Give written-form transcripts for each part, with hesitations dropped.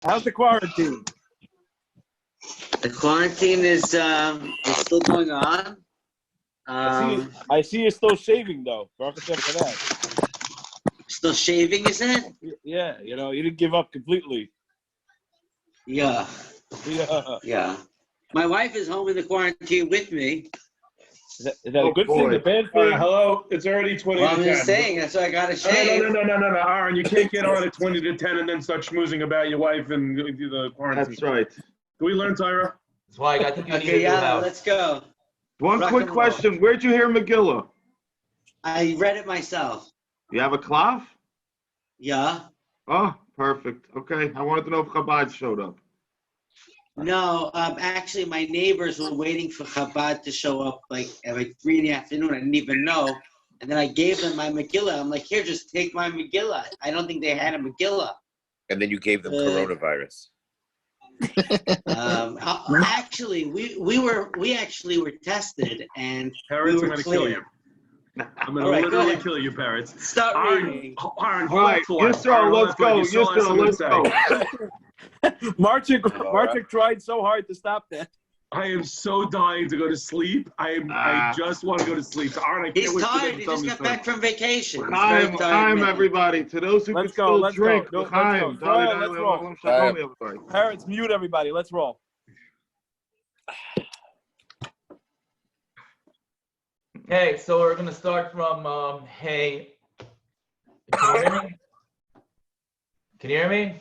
How's the quarantine? The quarantine is still going on. I see you're still shaving though. Baruch Hashem for that. Still shaving, is it? Yeah, you didn't give up completely. Yeah. Yeah. My wife is home in the quarantine with me. Is that a good thing, a bad thing? Hello, it's already 20 Well, to I'm 10. just saying, that's why I got to shave. No, Aaron, you can't get on at 20 to 10 and then start schmoozing about your wife and the quarantine. That's right. Can we learn, Tyra? That's why I think you need Okay, a new house. let's go. One quick question. Where'd you hear Megillah? I read it myself. You have a cloth? Yeah. Oh, perfect. Okay. I wanted to know if Chabad showed up. No, actually, my neighbors were waiting for Chabad to show up at 3 in the afternoon. I didn't even know. And then I gave them my Megillah. I'm like, here, just take my Megillah. I don't think they had a Megillah. And then you gave them coronavirus. Actually, we actually were tested, and Parrots, we I'm were going to kill clear. you. I'm going to literally kill you, Parrots. Start reading. Aaron, All right, Yisro, let's go. Yisro, let's go. Marchik tried so hard to stop that. I am so dying to go to sleep. I just want to go to sleep. So Aaron, I can't He's wait tired. to He just got back from vacation. Time, everybody. To those who can still drink. Let's roll. Parents, mute everybody. Let's roll. Okay, so we're going to start from hey. Can you hear me? Can you hear me?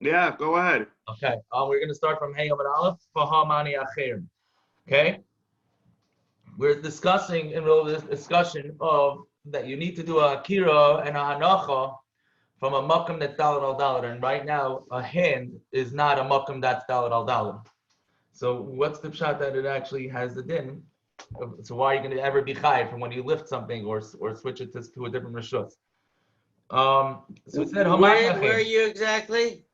Yeah, go ahead. Okay, we're going to start from hey Amud Aleph. Fahamani Achirim. Okay? We're discussing in this discussion of that you need to do a akira and a hanacha from a makam that's daled al daled. And right now, a hand is not a makam that's daled al daled. So what's the pshat that it actually has the din? So why are you going to ever be chayav from when you lift something or switch it to a different rishus? So it said, where are you exactly?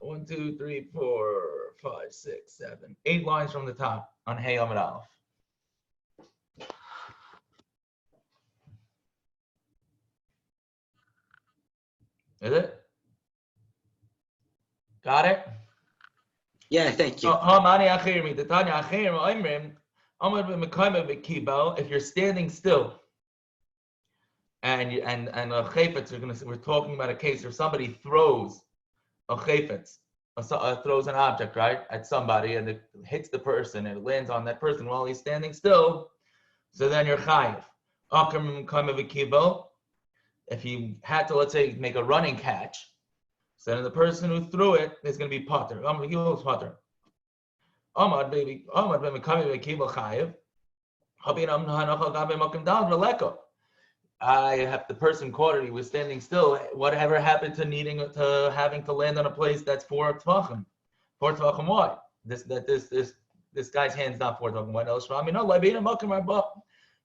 1, 2, 3, 4, 5, 6, 7, 8 lines from the top on Hey Amud Aleph. Is it? Got it? Yeah, thank you. If you're standing still and a chayfetz, we're talking about a case where somebody throws a chayfetz, throws an object, right, at somebody, and it hits the person and it lands on that person while he's standing still, so then you're chayav. If you had to, let's say, make a running catch, so then the person who threw it is going to be potter. He was potter. Amud baby, Amud ben Mekami v'kibo chayav. Habinam hanacha gabe makom dal releko. I have the person caught it. He was standing still. Whatever happened to having to land on a place that's 4 tefachim? 4 tefachim wide. This guy's hand's not 4 tefachim wide.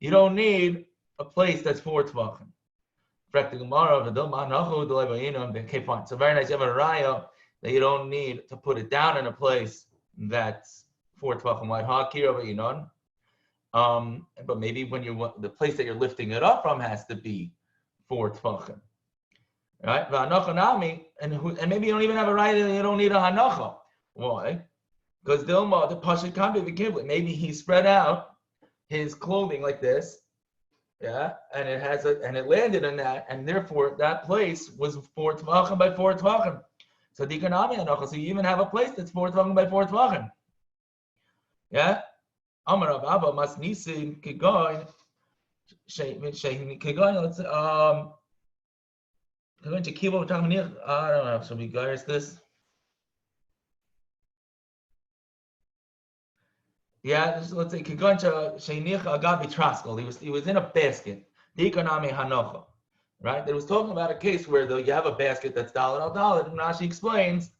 You don't need a place that's 4 tefachim. Okay, fine. So very nice. You have a raya that you don't need to put it down in a place that's 4 tefachim wide. But maybe when the place that you're lifting it up from has to be 4 tefachim, right? And maybe you don't even have a right. You don't need a hanacha. Why? Because the pasha can't be the kibble. Maybe he spread out his clothing like this, yeah, and it landed in that, and therefore that place was 4 tefachim by 4 tefachim. So dikanami hanacha. So you even have a place that's 4 tefachim by 4 tefachim, yeah. Amar Rav Abba mas nisim kegoin kegoin. Let's kegoin to kibo. I don't know. Should we guys this? Yeah, let's say kegoin to sheinich agabi traskel. He was in a basket. Dikanami hanocha. Right. It was talking about a case where you have a basket that's daled al daled, and Rashi explains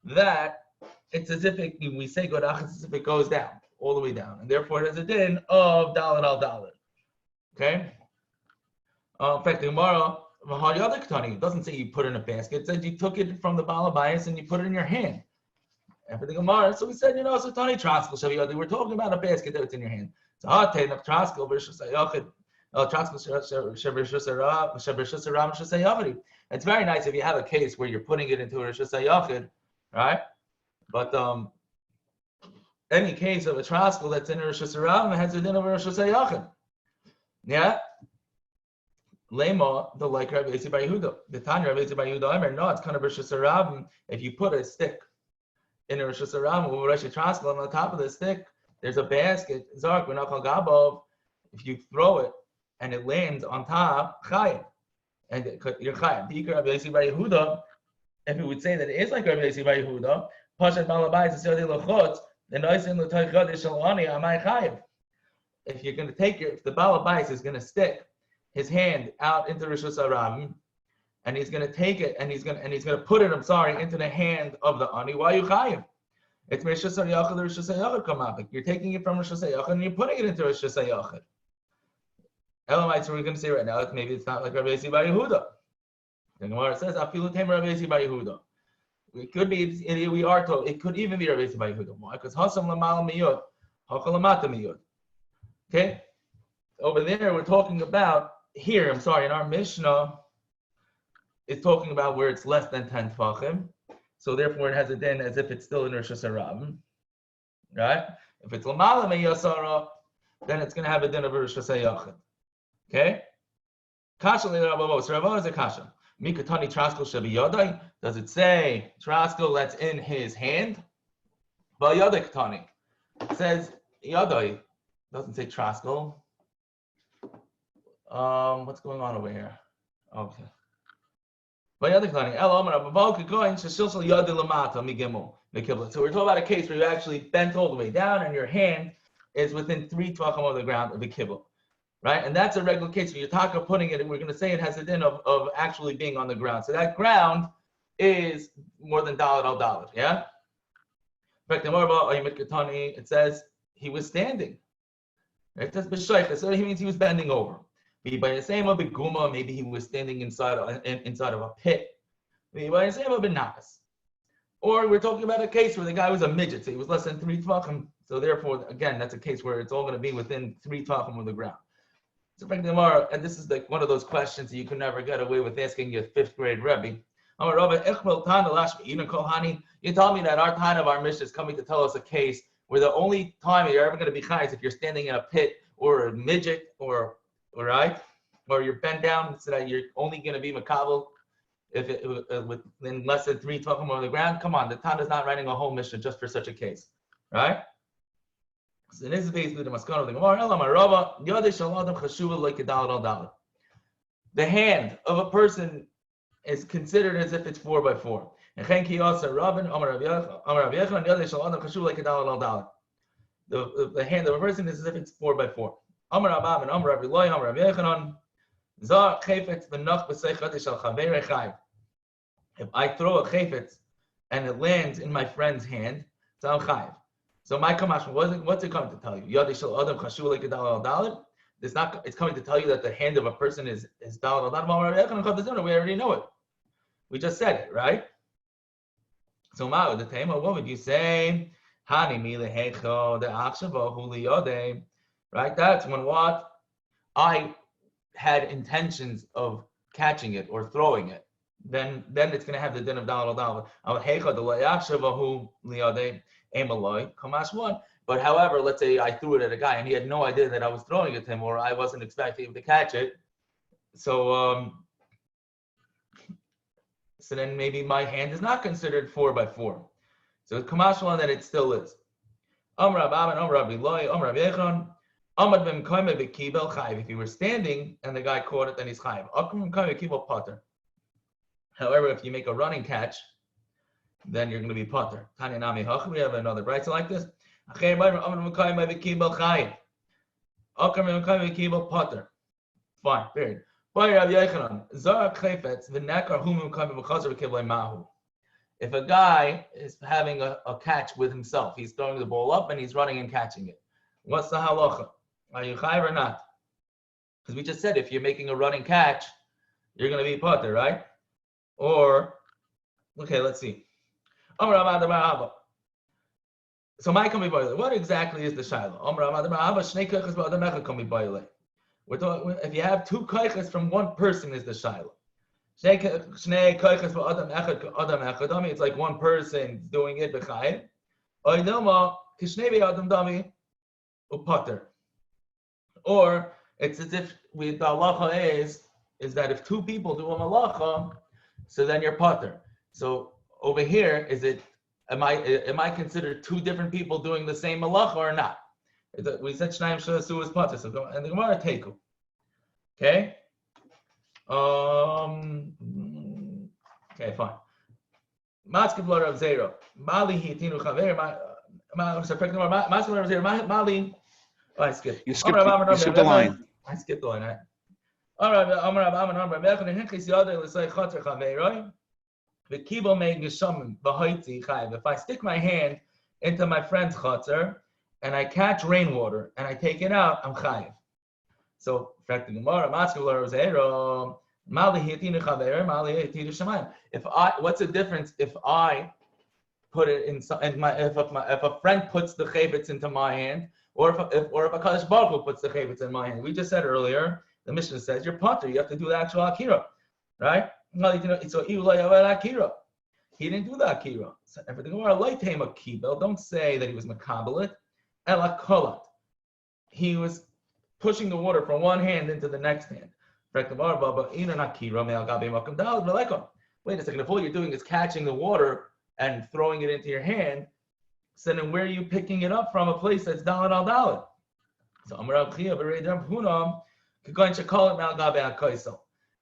that it's as if we say godach, as if it goes down all the way down, and therefore it has a din of daled al daled. Okay. In fact, the Gemara, it doesn't say you put it in a basket. It says you took it from the balabayas and you put it in your hand. And for the Gemara, so we said, so Tani Traskel Shaviyadi, we're talking about a basket that's in your hand. So It's very nice if you have a case where you're putting it into a Rosh Hashanah, right? But any case of a traskel that's in a Rosh Hashanah has a din of a Rosh Hashanah. Yeah? Lema, the like Rabbi Yossi Bar Yehuda. The Tanya Rabbi Yossi Bar Yehuda, no, it's kind of Rosh Hashanah. If you put a stick in a Rosh Hashanah with a Rosh Hashanah, on the top of the stick, there's a basket, Zark, Benachal Gabov. If you throw it and it lands on top, chayav. And you're chayav. Dika Rabbi Yossi Bar Yehuda, if it would say that it is like Rabbi Yossi Bar Yehuda, Pashat Malabayis is Yodei Lachot, then Oisin L'Toich Chodesh Shalani Amai chayav. If you're going to take if the Balabais is going to stick his hand out into Rosh Hashanah, and he's going to take it and he's going to put it, into the hand of the ani, why are you chayav? It's Rosh Hashanah, the Rosh Hashanah kamapik. You're taking it from Rosh Hashanah and you're putting it into Rosh Hashanah. Elamites, we're going to say right now, maybe it's not like Rabbi Yossi Bar Yehuda. The Gemara says, "Afilu tem Rabbi Yossi Bar Yehuda." It could be. We are told it could even be Rabbi Yossi Bar Yehuda. Why? Because Hasam Lamal Miyud, Hakal Lamata Miyud. Okay, over there we're talking about here. In our Mishna, it's talking about where it's less than 10 tefachim. So therefore, it has a din as if it's still in Rosh Hashanah, right? If it's Lamala Meyasara, then it's going to have a din of Rosh Hashanah. Okay? Kasha le'Rabavo. So Ravo is a kasha. Mikatani traskel shabi yodai. Does it say traskel that's in his hand? But yodai katani. It says yodai. Doesn't say traskel. What's going on over here? Okay. So we're talking about a case where you actually bent all the way down and your hand is within 3 tefachim of the ground of the kibble. Right? And that's a regular case where you're talking putting it, we're going to say it has a din of actually being on the ground. So that ground is more than dalet al dalet, yeah? It says he was standing. It says b'shaycha, so he means he was bending over. By the same of guma, maybe he was standing inside of a pit. By the same of nakas. Or we're talking about a case where the guy was a midget, so he was less than 3 tefachim. So therefore, again, that's a case where it's all going to be within 3 tefachim of the ground. So and this is like one of those questions that you can never get away with asking your 5th grade Rebbe. You told me that our time of our Mishna is coming to tell us a case where the only time you're ever going to be chai is if you're standing in a pit or a midget or you're bent down, so that you're only going to be makabel if it within less than 3 tefachim on the ground. Come on, the Tana's not writing a whole Mishna just for such a case, right? So this is basically the maskana of the Gemara. The hand of a person is considered as if it's 4 by 4. The hand of a person is as if it's 4 by 4. If I throw a chayfetz and it lands in my friend's hand, so I'm chayav. So my kamash, what's it coming to tell you? It's coming to tell you that the hand of a person is daled al dalet. We already know it. We just said it, right? So what would you say? Right? That's when what? I had intentions of catching it or throwing it. Then it's going to have the din of daled al dalet. But however, let's say I threw it at a guy and he had no idea that I was throwing it at him, or I wasn't expecting him to catch it. So then maybe my hand is not considered 4 by 4. So it's kamashwan that it still is. If you were standing and the guy caught it, then he's chayav. However, if you make a running catch, then you're going to be potter. We have another brayta like this. Fine, period. If a guy is having a catch with himself, he's throwing the ball up and he's running and catching it. What's the halacha? Are you chayav or not? Because we just said if you're making a running catch, you're going to be potter, right? Or, okay, let's see. So my kami boile. What exactly is the shaila? We're talking, if you have 2 kaiches from one person is the shaila. It's like one person doing it b'chayav. Or it's as if the halacha is that if two people do a malacha, so then you're pater. So over here, am I considered two different people doing the same malacha or not? We said Shnaim Shasu is pater. So go and the Gemara take. Okay. Okay, fine. Matzke blood of zero. Mali hitinu chaver. Mali. Oh, I skipped. You skipped the line. I skipped the line. Right? All right. If I stick my hand into my friend's chatzar and I catch rainwater and I take it out, I'm chayav. So, if what's the difference if I put it in if a friend puts the chavetz into my hand, or if a Kadosh Baruch Hu puts the chavetz in my hand? We just said earlier, the Mishna says you're pater. You have to do the actual akira, right? So akira. He didn't do the akira. So everything. Don't say that he was makabelit. Ela kolat. He was pushing the water from one hand into the next hand. Wait a second, if all you're doing is catching the water and throwing it into your hand, so then where are you picking it up from? A place that's daled al daled. So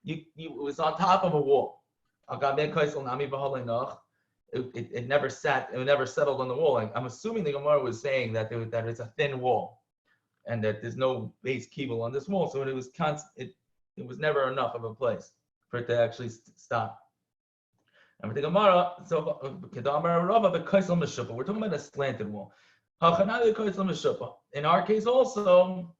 it was on top of a wall. It never settled on the wall. I'm assuming the Gemara was saying that it's a thin wall, and that there's no base kibble on this wall, so it was it was never enough of a place for it to actually stop. And with the Gemara, so we're talking about a slanted wall. In our case also,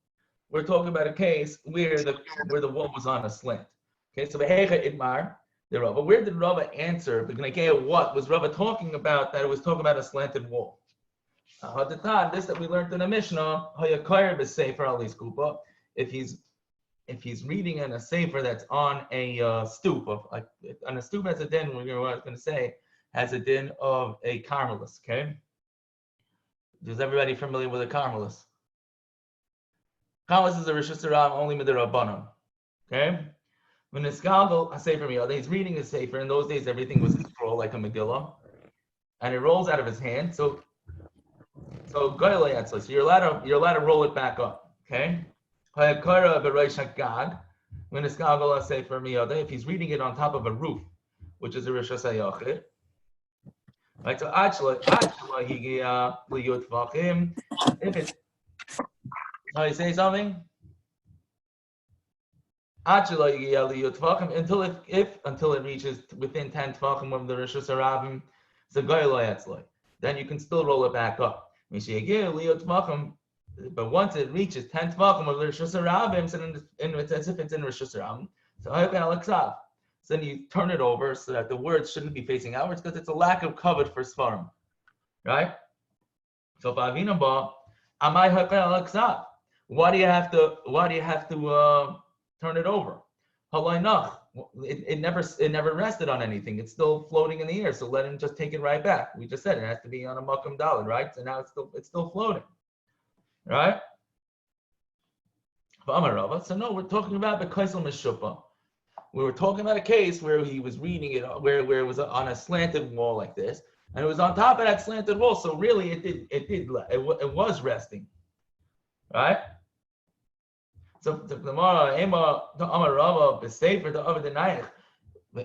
we're talking about a case where the wall was on a slant. Okay, so Idmar, the Rava. Where did Rava answer? What was Rava talking about? That it was talking about a slanted wall. This that we learned in the Mishna, if he's reading in a Sefer that's on a stoop on a stoop has a din. What I was going to say has a din of a carmelis. Okay, is everybody familiar with a carmelis? Carmelis is a rishus harab only midrabanan. Okay, when it's a Sefer miyada, he's reading a Sefer. In those days, everything was scroll like a Megillah, and it rolls out of his hand. So you're allowed to roll it back up. Okay. When if he's reading it on top of a roof, which is a rishus hayachid, right? So if it's, how you say something? Until it reaches within 10 tefachim of the rishus harabim, then you can still roll it back up. But once it reaches 10 tefachim of the rishus harabim, so it's as if it's in rishus harabim. So then you turn it over so that the words shouldn't be facing outwards because it's a lack of cover for svarim, right? So why do you have to turn it over? It never rested on anything. It's still floating in the air. So let him just take it right back. We just said it has to be on a makam daled, right? So now it's still floating, right? So no, we're talking about the kaisel mishupah. We were talking about a case where he was reading it, where it was on a slanted wall like this, and it was on top of that slanted wall. So really, it was resting, right? So the Gemara,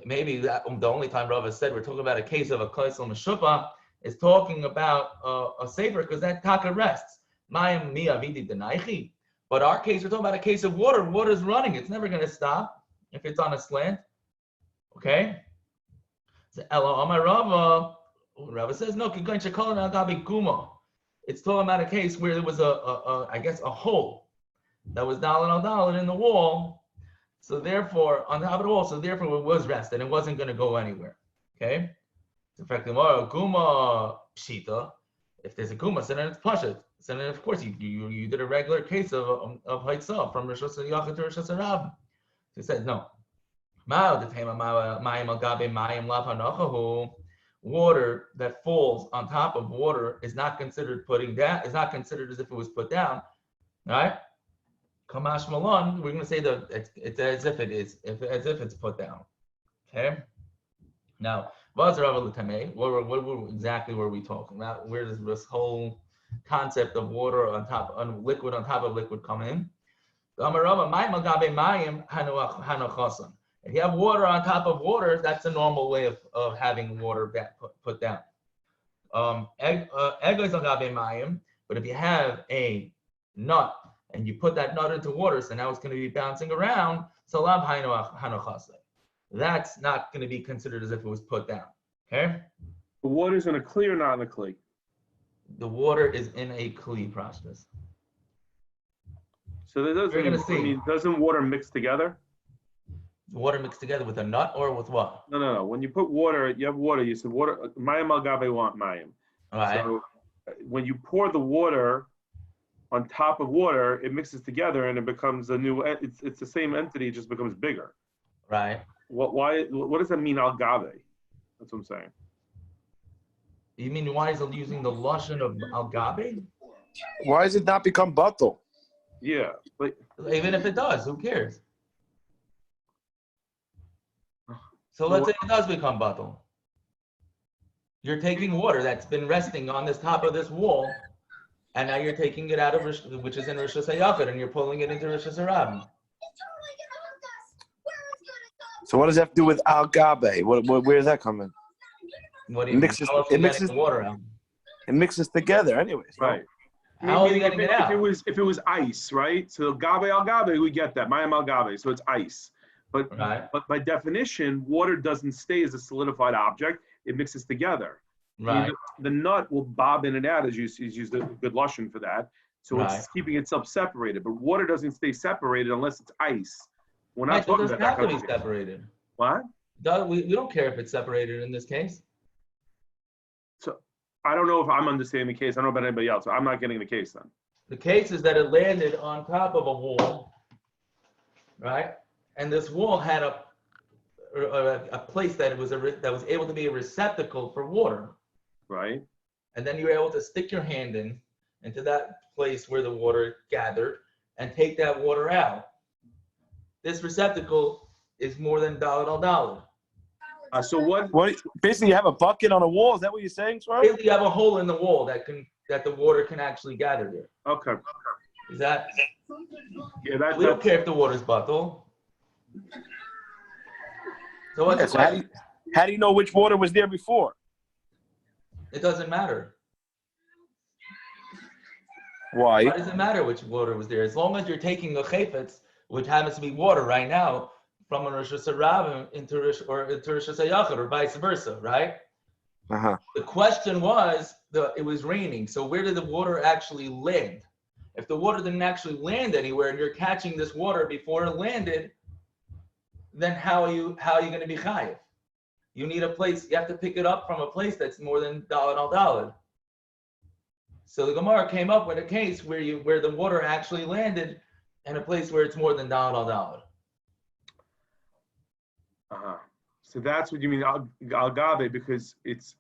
maybe the only time Rava said we're talking about a case of a kaisel mishupah is talking about a sefer because that taka rests. But our case, we're talking about a case of water. Water's running; it's never going to stop if it's on a slant. Okay. So Rava says no. It's talking about a case where there was a hole that was daled in the wall. So therefore, on top of the wall, so therefore it was rested. It wasn't going to go anywhere. Okay. In fact, tomorrow guma pshita. If there's a guma, so then it's pshat. So then of course you did a regular case of haitzah from rishus yachid to rishus harab. He said no. Water that falls on top of water is not considered putting down, is not considered as if it was put down, right? Kamash Malon, we're going to say that it's as if it is, as if it's put down. Okay? Now, exactly were we talking about? Where does this whole concept of water on liquid on top of liquid come in? If you have water on top of water, that's a normal way of having water put down. But if you have a nut and you put that nut into water, so now it's going to be bouncing around, so that's not going to be considered as if it was put down. Okay? The water's in a kli or not in a kli? The water is in a kli process. So that doesn't doesn't water mix together? Water mixed together with a nut or with what? No. When you put water, you have water. You said water. Mayim al gabe mayim. All right. So when you pour the water on top of water, it mixes together and it becomes a new. It's the same entity, it just becomes bigger. Right. What does that mean al gabe? That's what I'm saying. You mean why is it using the lashon of al gabe? Why does it not become batal? Yeah, but even if it does, who cares? So let's say it does become batal. You're taking water that's been resting on this top of this wall, and now you're taking it out of which is in Rosh Hashanah, and you're pulling it into Rosh Hashanah. So what does that have to do with al gabe? Where does that come in? What do you mean? It mixes the water out. It mixes together, anyways. right. How are you getting it out? If it was ice, right? So gabe al gabe, we get that. Mayim al gabe, so it's ice. But by definition, water doesn't stay as a solidified object. It mixes together. Right. The nut will bob in and out, as you used a good lashon for that. So it's keeping itself separated. But water doesn't stay separated unless it's ice. We're not talking about that. It doesn't have to be separated. What? We don't care if it's separated in this case. So I don't know if I'm understanding the case. I don't know about anybody else. So I'm not getting the case then. The case is that it landed on top of a wall, right? And this wall had a place that was able to be a receptacle for water. Right. And then you were able to stick your hand into that place where the water gathered and take that water out. This receptacle is more than $1. So what? Basically, you have a bucket on a wall. Is that what you're saying, Swerve? Basically, you have a hole in the wall that the water can actually gather there. Okay. Is that? Yeah, we don't care if the water's batal. So what's the question? How do you know which water was there before? It doesn't matter. Why? Why does it matter which water was there? As long as you're taking a chayfetz, which happens to be water right now, from a Rosh Hashanah into Rosh Hashanah or vice versa, right? Uh-huh. The question was, it was raining, so where did the water actually land? If the water didn't actually land anywhere and you're catching this water before it landed, then how are you going to be chayav? You need a place, you have to pick it up from a place that's more than $1. So the Gemara came up with a case where the water actually landed in a place where it's more than $1. So that's what you mean al gabe, because it's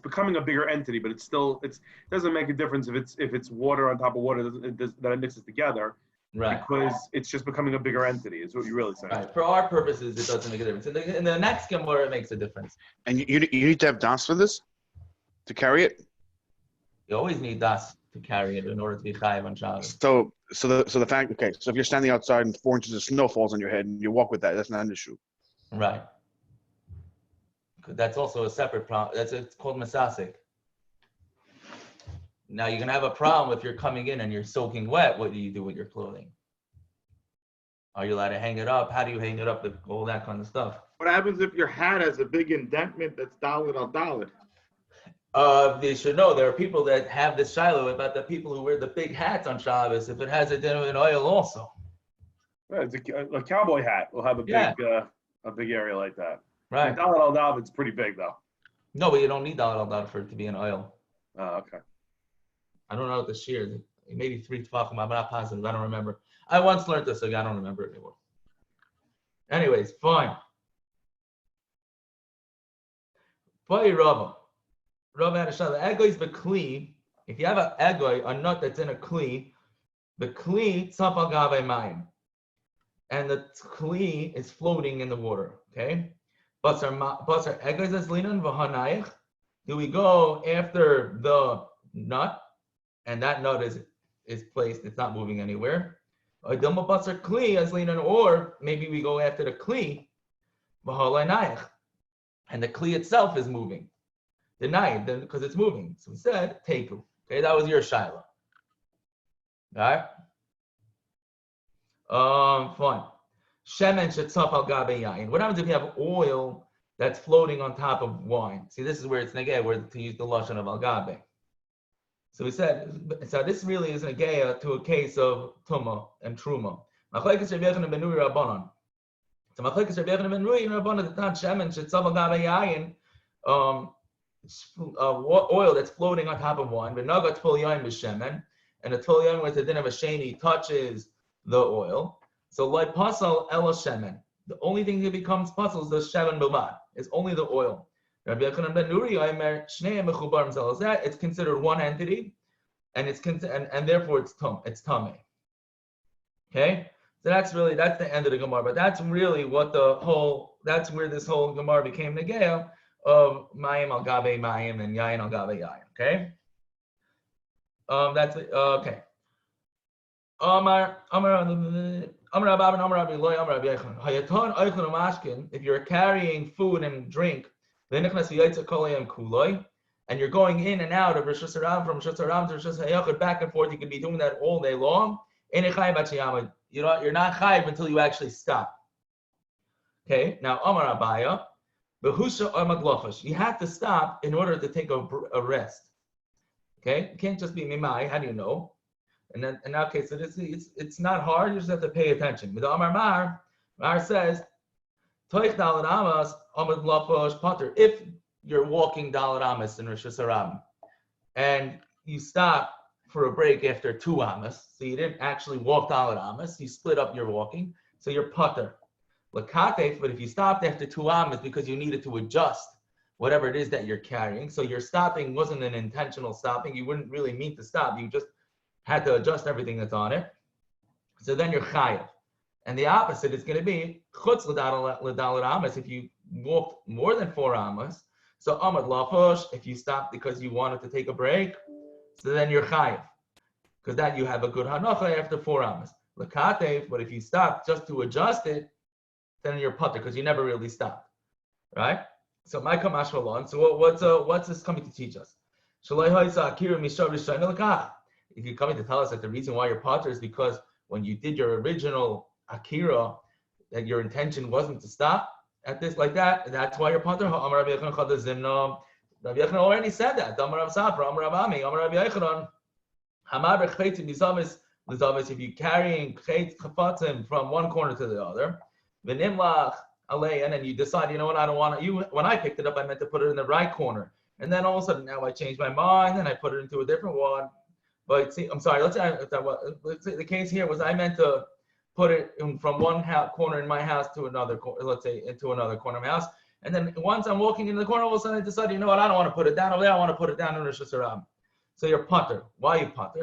becoming a bigger entity, but it doesn't make a difference if it's water on top of water that it mixes together. Right. Because it's just becoming a bigger entity, is what you're really saying. Right. For our purposes, it doesn't make a difference. In the next Gemara, it makes a difference. And you need to have das for this? To carry it? You always need das to carry it in order to be chayav on Shabbos. So the fact, okay, so if you're standing outside and 4 inches of snow falls on your head and you walk with that, that's not an issue. Right. That's also a separate problem. It's called masasik. Now you're gonna have a problem if you're coming in and you're soaking wet. What do you do with your clothing? Are you allowed to hang it up? How do you hang it up? All that kind of stuff. What happens if your hat has a big indentment that's $1 on $1? They should know there are people that have this shiloh about the people who wear the big hats on Shabbos. If it has a din in oil, also. Yeah, it's a cowboy hat will have a big area like that. Right. $1 al it's pretty big though. No, but you don't need $1 for it to be in oil. Oh, okay. I don't know what the shear. Maybe 3 tefachim. I'm not positive. I don't remember. I once learned this, so I don't remember it anymore. Anyways, fine. Rava had a shot. The egoy is the kli. If you have an egoy, a nut that's in a kli, the kli tzapal gave mayim, and the kli is floating in the water. Okay. Basar egoy is linan v'hanayich. Do we go after the nut, and that nut is placed? It's not moving anywhere. Or maybe we go after the kli, and the kli itself is moving. Deny it because it's moving. So we said teku. Okay, that was your shaila. All right. Fine. Shemen shetzaf al gabe yain. What happens if you have oil that's floating on top of wine? See, this is where it's negay, where to use the lashon of al gabe. So we said, so this really is negay to a case of tuma and truma. Machlekes Rabbi Yochanan ben Nuri Rabbanan. So machlekes Rabbi Yochanan ben Nuri Rabbanan the tan shemen shetzaf al gabe yain. Oil that's floating on top of wine, but naga tful yain b'shemen, and a tful yain with the din of a sheni touches the oil. So like pasal ela shemen, the only thing that becomes pasal is the shemen b'vad, is only the oil. Rabbi Yochanan ben Nuri Omer shnei mechubar themselves. That it's considered one entity, and and therefore it's tamei. Okay, so that's the end of the Gemara. But that's really that's where this whole Gemara became negaya of mayim al gabe mayim and yain al gabe yain. Okay, that's it. Okay. If you're carrying food and drink, and you're going in and out of Rosh Hashanah from Rosh Hashanah to Rosh Hashanah back and forth, you could be doing that all day long. You're not chayav until you actually stop. Okay, now Amar Abaya, you have to stop in order to take a rest. Okay, it can't just be mimai. How do you know? And then in that case, it's not hard. You just have to pay attention. With Amar Mar says, if you're walking Dalet Amas in Rosh Hashanah and you stop for a break after 2 Amas, so you didn't actually walk Dalet Amas, you split up your walking, so you're putter. Lakatef, but if you stopped after 2 Amas because you needed to adjust whatever it is that you're carrying, so your stopping wasn't an intentional stopping, you wouldn't really mean to stop, you just had to adjust everything that's on it, so then you're chayav. And the opposite is going to be chutz l'dalet amas. If you walked more than 4 amas, so amad lafosh. If you stopped because you wanted to take a break, so then you're chayiv, because that you have a good hanocha after 4 amas. Lakatev, but if you stop just to adjust it, then you're putter because you never really stopped, right? So my kamash malon. So what's this coming to teach us? If you're coming to tell us that the reason why you're putter is because when you did your original akira, that your intention wasn't to stop at this like that, that's why you're pater. Rabbi Yochanan already said that. If you're carrying chafatzim from one corner to the other, and then you decide, you know what, I don't want to. When I picked it up, I meant to put it in the right corner, and then all of a sudden now I changed my mind and I put it into a different one. But see, I'm sorry. Let's say the case here was I meant to put it from one corner in my house to another, let's say into another corner of my house. And then once I'm walking in the corner, all of a sudden I decide, you know what, I don't want to put it down over there. I want to put it down in Rosh Hashanah. So you're putter. Why are you putter?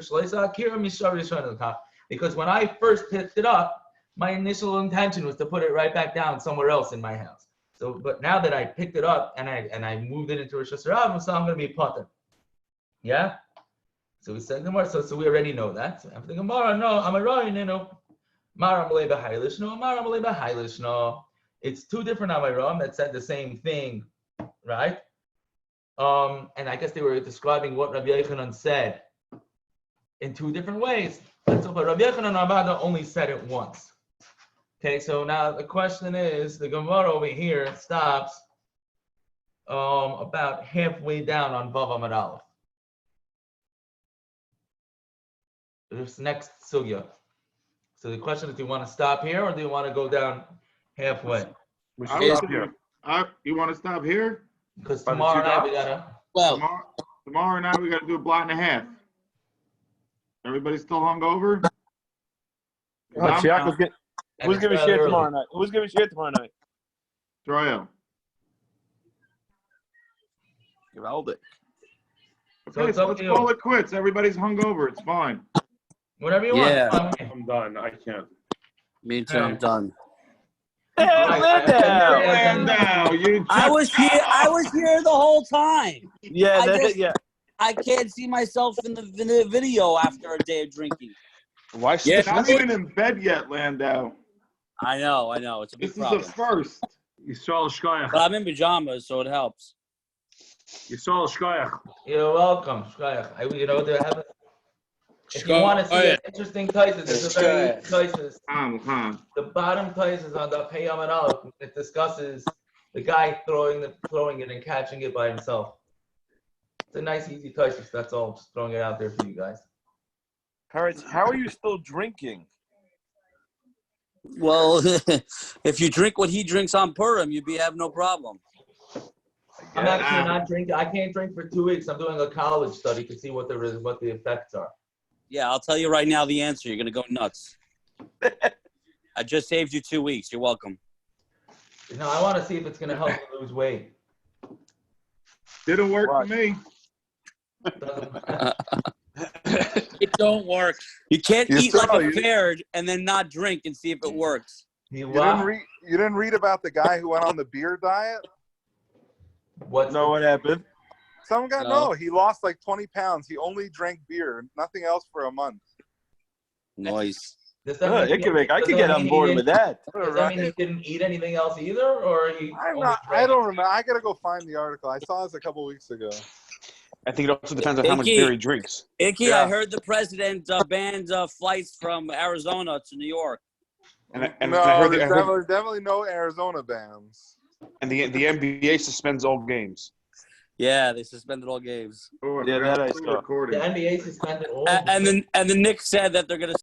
Because when I first picked it up, my initial intention was to put it right back down somewhere else in my house. So, but now that I picked it up and I moved it into Rosh Hashanah, so I'm going to be putter. Yeah. So we said Gemara. So we already know that. So after the Gemara, no, it's 2 different Amaram that said the same thing, right? And I guess they were describing what Rabbi Yochanan said in 2 different ways. But Rabbi Yochanan Abada only said it once. Okay, so now the question is, the Gemara over here stops about halfway down on Vav Amud Aleph. This next sugya. So the question is, do you want to stop here or do you want to go down halfway? We should stop here. You want to stop here? Because tomorrow night we gotta. Well, Tomorrow night we gotta do a block and a half. Everybody still hungover? Who's giving shit tomorrow night? Who's giving shit tomorrow night? Troya. Geraldic. Okay, so let's call it quits. Everybody's hungover. It's fine. Whatever you Yeah. want. I'm done. I can't. Me too. I'm done. Hey, Landau, you I was here the whole time. Yeah, I can't see myself in the video after a day of drinking. Why? Yeah. not even in bed yet, Landau. I know. It's a big This problem. is a first. Yisrael Shkoyach. But I'm in pajamas, so it helps. Yisrael Shkoyach. You're welcome. If you want to see an interesting taisis, there's a very taisis. The bottom taisis on the Pei Amud Aleph, it discusses the guy throwing it and catching it by himself. It's a nice, easy taisis. That's all. Just throwing it out there for you guys. How are you still drinking? Well, if you drink what he drinks on Purim, you'd have no problem. I'm actually not drinking. I can't drink for 2 weeks. I'm doing a college study to see what the effects are. Yeah, I'll tell you right now the answer. You're going to go nuts. I just saved you 2 weeks. You're welcome. No, I want to see if it's going to help you lose weight. Didn't work for me. It don't work. You can't eat like a bear and then not drink and see if it works. You didn't read about the guy who went on the beer diet? What happened? Some guy, no, he lost like 20 pounds. He only drank beer, nothing else for a month. Nice. I could get on board with that. Does that mean he didn't eat anything else either, or he? I don't remember. I gotta go find the article. I saw this a couple weeks ago. I think it also depends on how much beer he drinks. Icky, I heard the president banned flights from Arizona to New York. I heard there's definitely no Arizona bans. And the NBA suspends all games. Yeah, they suspended all games. Oh, yeah, that I saw. The NBA suspended all. And the Knicks said that they're going to